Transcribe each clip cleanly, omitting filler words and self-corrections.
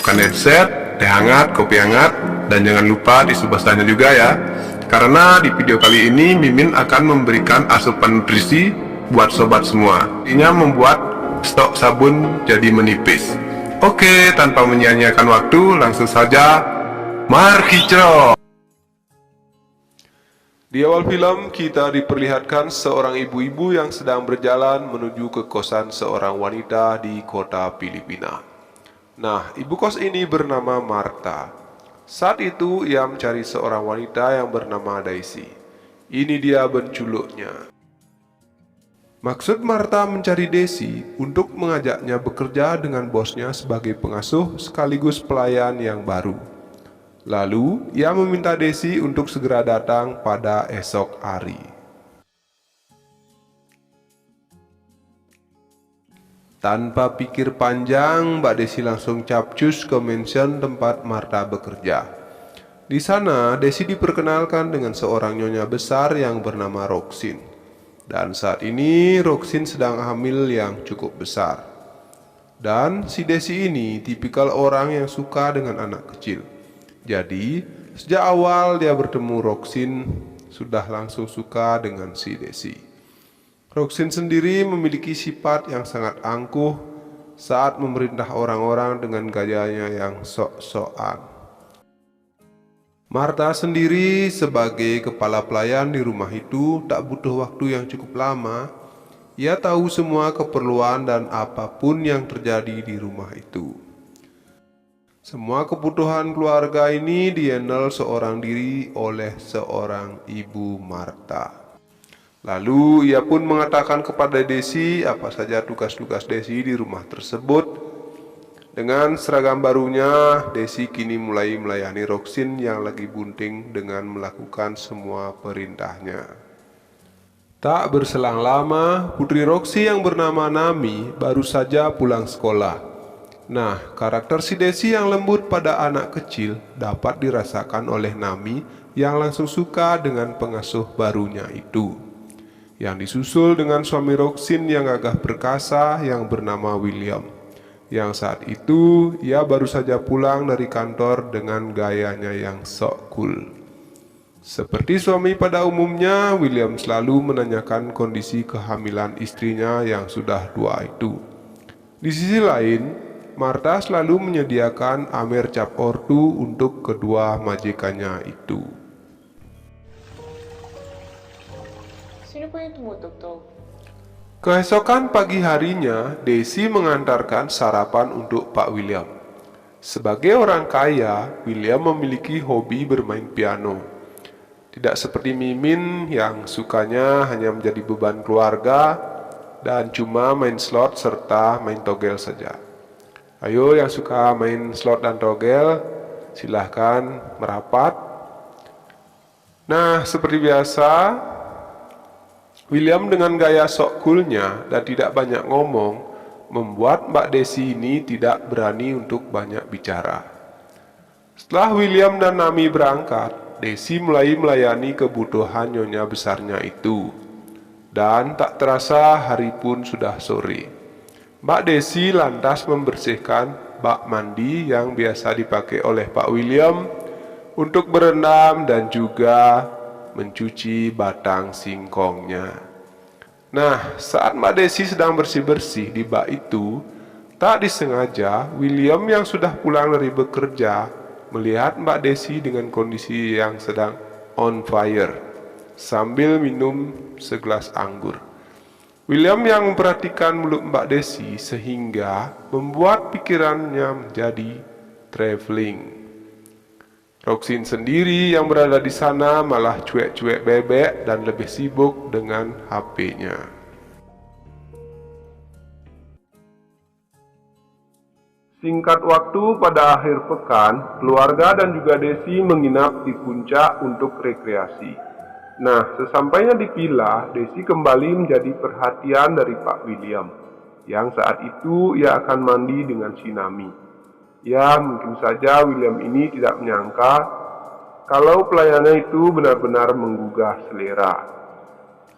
siapkan headset, teh hangat, kopi hangat, dan jangan lupa tisu basahnya juga ya. Karena di video kali ini Mimin akan memberikan asupan nutrisi buat sobat semua. Intinya membuat stok sabun jadi menipis. Oke, tanpa menyia-nyiakan waktu, langsung saja mari kita. Di awal film, kita diperlihatkan seorang ibu-ibu yang sedang berjalan menuju ke kosan seorang wanita di kota Filipina. Nah, ibu kos ini bernama Martha. Saat itu, ia mencari seorang wanita yang bernama Daisy. Ini dia benculuknya. Maksud Martha mencari Daisy untuk mengajaknya bekerja dengan bosnya sebagai pengasuh sekaligus pelayan yang baru. Lalu, ia meminta Daisy untuk segera datang pada esok hari. Tanpa pikir panjang, Mbak Daisy langsung capcus ke mansion tempat Martha bekerja. Di sana, Daisy diperkenalkan dengan seorang nyonya besar yang bernama Roxin. Dan saat ini, Roxin sedang hamil yang cukup besar. Dan si Daisy ini tipikal orang yang suka dengan anak kecil. Jadi, sejak awal dia bertemu Roxin, sudah langsung suka dengan si Daisy. Roxin sendiri memiliki sifat yang sangat angkuh saat memerintah orang-orang dengan gayanya yang sok-sokan. Martha sendiri sebagai kepala pelayan di rumah itu tak butuh waktu yang cukup lama. Ia tahu semua keperluan dan apapun yang terjadi di rumah itu. Semua kebutuhan keluarga ini dihandle seorang diri oleh seorang ibu Martha. Lalu ia pun mengatakan kepada Daisy apa saja tugas-tugas Daisy di rumah tersebut. Dengan seragam barunya, Daisy kini mulai melayani Roxin yang lagi bunting dengan melakukan semua perintahnya. Tak berselang lama, putri Roxy yang bernama Nami baru saja pulang sekolah. Nah, karakter si Daisy yang lembut pada anak kecil dapat dirasakan oleh Nami yang langsung suka dengan pengasuh barunya itu, yang disusul dengan suami Roxin yang gagah perkasa yang bernama William, yang saat itu ia baru saja pulang dari kantor dengan gayanya yang sok cool. Seperti suami pada umumnya, William selalu menanyakan kondisi kehamilan istrinya yang sudah tua itu. Di sisi lain, Martha selalu menyediakan amer cap ortu untuk kedua majikannya itu. Sino po yung tumutugtog? Keesokan pagi harinya, Daisy mengantarkan sarapan untuk Pak William. Sebagai orang kaya, William memiliki hobi bermain piano. Tidak seperti Mimin yang sukanya hanya menjadi beban keluarga dan cuma main slot serta main togel saja. Ayo yang suka main slot dan togel, silahkan merapat. Nah, seperti biasa, William dengan gaya sok coolnya dan tidak banyak ngomong, membuat Mbak Daisy ini tidak berani untuk banyak bicara. Setelah William dan Nami berangkat, Daisy mulai melayani kebutuhan nyonya besarnya itu. Dan tak terasa hari pun sudah sore. Mbak Daisy lantas membersihkan bak mandi yang biasa dipakai oleh Pak William untuk berendam dan juga mencuci batang singkongnya. Nah, saat Mbak Daisy sedang bersih-bersih di bak itu, tak disengaja William yang sudah pulang dari bekerja melihat Mbak Daisy dengan kondisi yang sedang on fire sambil minum segelas anggur. William yang memperhatikan mulut Mbak Daisy sehingga membuat pikirannya menjadi traveling. Roxin sendiri yang berada di sana malah cuek-cuek bebek dan lebih sibuk dengan HP-nya. Singkat waktu pada akhir pekan, keluarga dan juga Daisy menginap di puncak untuk rekreasi. Nah, sesampainya di villa, Daisy kembali menjadi perhatian dari Pak William, yang saat itu ia akan mandi dengan si Nami. Ya, mungkin saja William ini tidak menyangka kalau pelayannya itu benar-benar menggugah selera.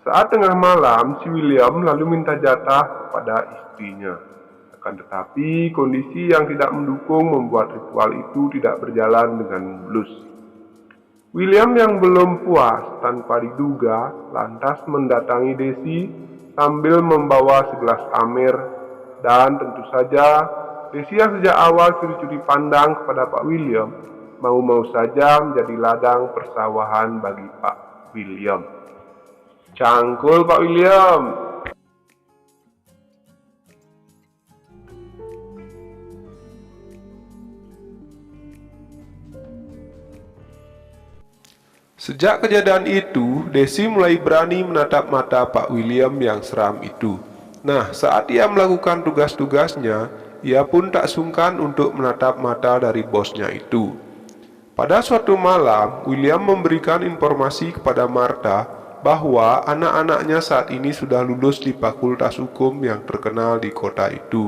Saat tengah malam, si William lalu minta jatah kepada istrinya. Akan tetapi, kondisi yang tidak mendukung membuat ritual itu tidak berjalan dengan mulus. William yang belum puas tanpa diduga lantas mendatangi Desi sambil membawa segelas amer, dan tentu saja Desi yang sejak awal curi-curi pandang kepada Pak William mau-mau saja menjadi ladang persawahan bagi Pak William. Cangkul Pak William! Sejak kejadian itu, Desi mulai berani menatap mata Pak William yang seram itu. Nah, saat ia melakukan tugas-tugasnya, ia pun tak sungkan untuk menatap mata dari bosnya itu. Pada suatu malam, William memberikan informasi kepada Martha bahwa anak-anaknya saat ini sudah lulus di fakultas hukum yang terkenal di kota itu.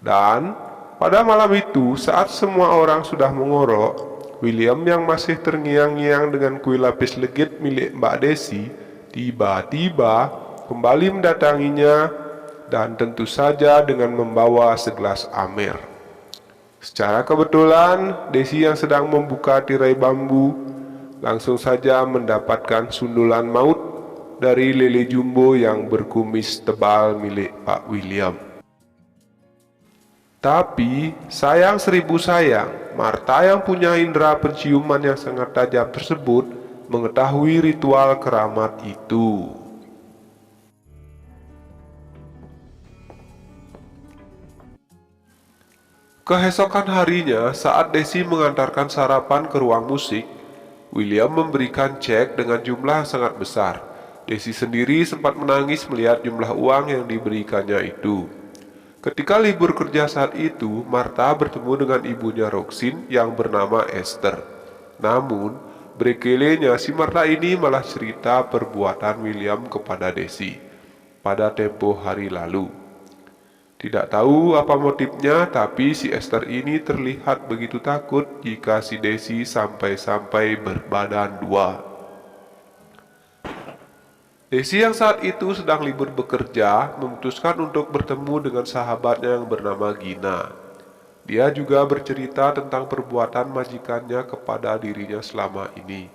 Dan pada malam itu, saat semua orang sudah mengorok, William yang masih terngiang-ngiang dengan kuil lapis legit milik Mbak Desi, tiba-tiba kembali mendatanginya, dan tentu saja dengan membawa segelas amer. Secara kebetulan, Desi yang sedang membuka tirai bambu langsung saja mendapatkan sundulan maut dari lele jumbo yang berkumis tebal milik Pak William. Tapi, sayang seribu sayang, Martha yang punya indera penciuman yang sangat tajam tersebut mengetahui ritual keramat itu. Keesokan harinya, saat Desi mengantarkan sarapan ke ruang musik, William memberikan cek dengan jumlah yang sangat besar. Desi sendiri sempat menangis melihat jumlah uang yang diberikannya itu. Ketika libur kerja saat itu, Martha bertemu dengan ibunya Roxin yang bernama Esther. Namun, berkelenya si Martha ini malah cerita perbuatan William kepada Desi pada tempo hari lalu. Tidak tahu apa motifnya, tapi si Esther ini terlihat begitu takut jika si Desi sampai-sampai berbadan dua. Desi yang saat itu sedang libur bekerja memutuskan untuk bertemu dengan sahabatnya yang bernama Gina. Dia juga bercerita tentang perbuatan majikannya kepada dirinya selama ini.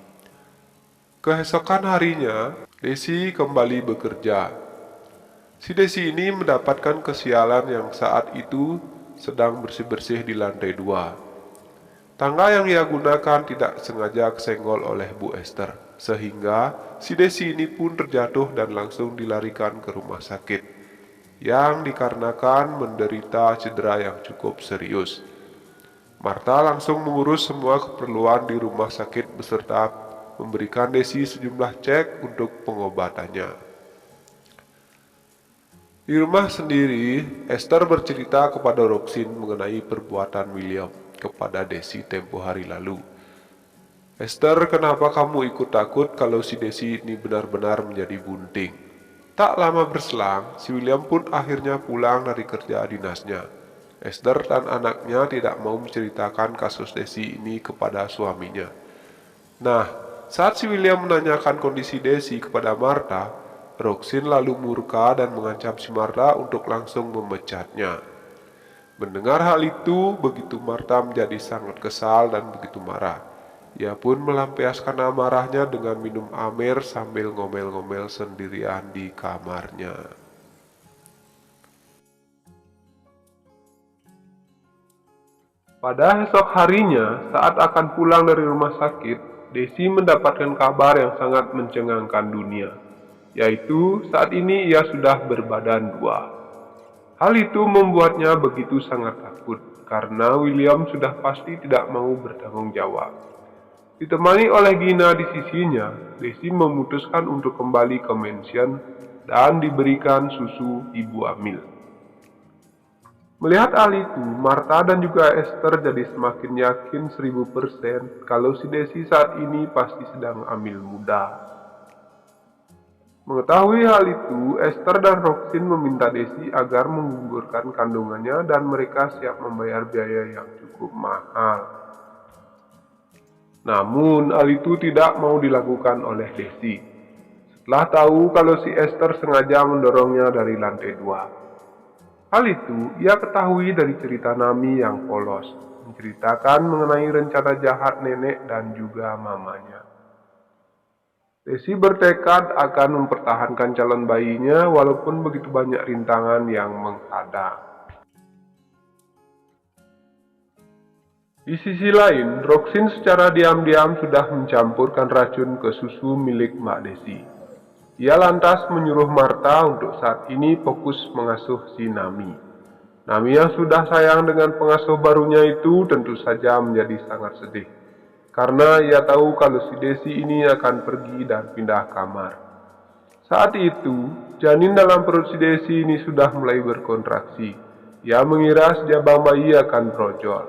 Keesokan harinya, Desi kembali bekerja. Si Desi ini mendapatkan kesialan yang saat itu sedang bersih-bersih di lantai 2. Tangga yang ia gunakan tidak sengaja kesenggol oleh Bu Esther, sehingga si Desi ini pun terjatuh dan langsung dilarikan ke rumah sakit, yang dikarenakan menderita cedera yang cukup serius. Martha langsung mengurus semua keperluan di rumah sakit beserta memberikan Desi sejumlah cek untuk pengobatannya. Di rumah sendiri, Esther bercerita kepada Roxin mengenai perbuatan William kepada Desi tempo hari lalu. Esther, kenapa kamu ikut takut kalau si Desi ini benar-benar menjadi bunting? Tak lama berselang, si William pun akhirnya pulang dari kerja dinasnya. Esther dan anaknya tidak mau menceritakan kasus Desi ini kepada suaminya. Nah, saat si William menanyakan kondisi Desi kepada Martha, Roxin lalu murka dan mengancam si Martha untuk langsung memecatnya. Mendengar hal itu, begitu Martha menjadi sangat kesal dan begitu marah. Ia pun melampiaskan amarahnya dengan minum amer sambil ngomel-ngomel sendirian di kamarnya. Pada esok harinya, saat akan pulang dari rumah sakit, Desi mendapatkan kabar yang sangat mencengangkan dunia, yaitu saat ini ia sudah berbadan 2. Hal itu membuatnya begitu sangat takut, karena William sudah pasti tidak mau bertanggung jawab. Ditemani oleh Gina di sisinya, Desi memutuskan untuk kembali ke mansion dan diberikan susu ibu hamil. Melihat hal itu, Martha dan juga Esther jadi semakin yakin 1000% kalau si Desi saat ini pasti sedang hamil muda. Mengetahui hal itu, Esther dan Roxin meminta Desi agar menggugurkan kandungannya dan mereka siap membayar biaya yang cukup mahal. Namun, hal itu tidak mau dilakukan oleh Desi. Setelah tahu kalau si Esther sengaja mendorongnya dari lantai 2. Hal itu ia ketahui dari cerita Nami yang polos, menceritakan mengenai rencana jahat nenek dan juga mamanya. Desi bertekad akan mempertahankan calon bayinya walaupun begitu banyak rintangan yang menghadang. Di sisi lain, Roxin secara diam-diam sudah mencampurkan racun ke susu milik Mbak Desi. Ia lantas menyuruh Martha untuk saat ini fokus mengasuh si Nami. Nami yang sudah sayang dengan pengasuh barunya itu tentu saja menjadi sangat sedih. Karena ia tahu kalau si Desi ini akan pergi dan pindah kamar. Saat itu, janin dalam perut si Desi ini sudah mulai berkontraksi. Ia mengira sejabang bayi akan brojol.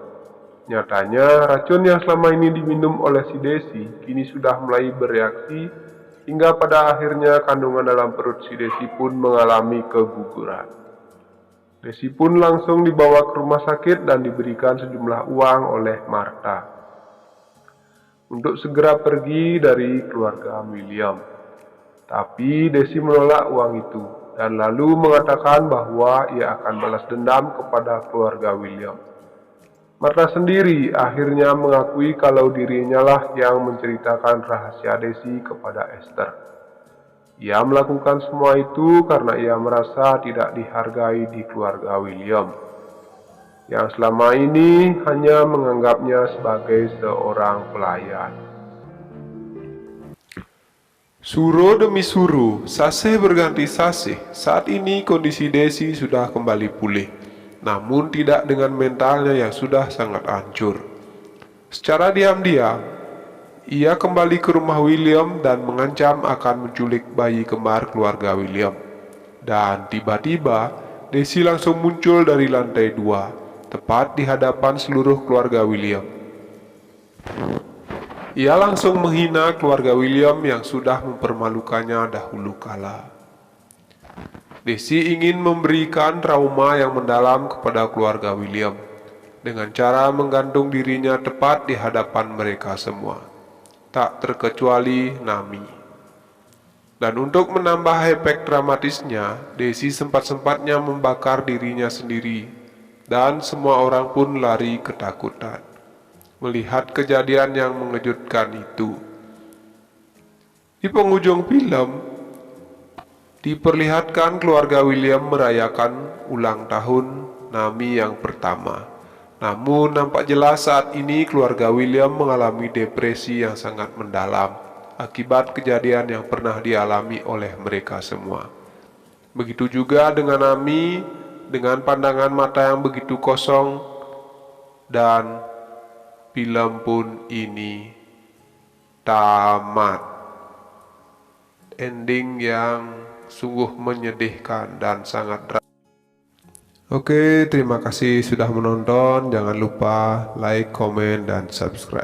Nyatanya, racun yang selama ini diminum oleh si Desi kini sudah mulai bereaksi hingga pada akhirnya kandungan dalam perut si Desi pun mengalami keguguran. Desi pun langsung dibawa ke rumah sakit dan diberikan sejumlah uang oleh Martha untuk segera pergi dari keluarga William. Tapi Desi menolak uang itu dan lalu mengatakan bahwa ia akan balas dendam kepada keluarga William. Martha sendiri akhirnya mengakui kalau dirinya lah yang menceritakan rahasia Desi kepada Esther. Ia melakukan semua itu karena ia merasa tidak dihargai di keluarga William, yang selama ini hanya menganggapnya sebagai seorang pelayan. Suro demi suro, saseh berganti saseh. Saat ini kondisi Desi sudah kembali pulih, namun tidak dengan mentalnya yang sudah sangat hancur. Secara diam-diam, ia kembali ke rumah William dan mengancam akan menculik bayi kembar keluarga William. Dan tiba-tiba, Desi langsung muncul dari lantai 2, tepat di hadapan seluruh keluarga William. Ia langsung menghina keluarga William yang sudah mempermalukannya dahulu kala. Desi ingin memberikan trauma yang mendalam kepada keluarga William dengan cara menggantung dirinya tepat di hadapan mereka semua, tak terkecuali Nami. Dan untuk menambah efek dramatisnya, Desi sempat-sempatnya membakar dirinya sendiri, dan semua orang pun lari ketakutan melihat kejadian yang mengejutkan itu. Di penghujung film, diperlihatkan keluarga William merayakan ulang tahun Nami yang pertama. Namun nampak jelas saat ini keluarga William mengalami depresi yang sangat mendalam akibat kejadian yang pernah dialami oleh mereka semua. Begitu juga dengan Nami dengan pandangan mata yang begitu kosong, dan film pun ini tamat. Ending yang sungguh menyedihkan dan sangat dramatis. Oke, terima kasih sudah menonton. Jangan lupa like, komen, dan subscribe.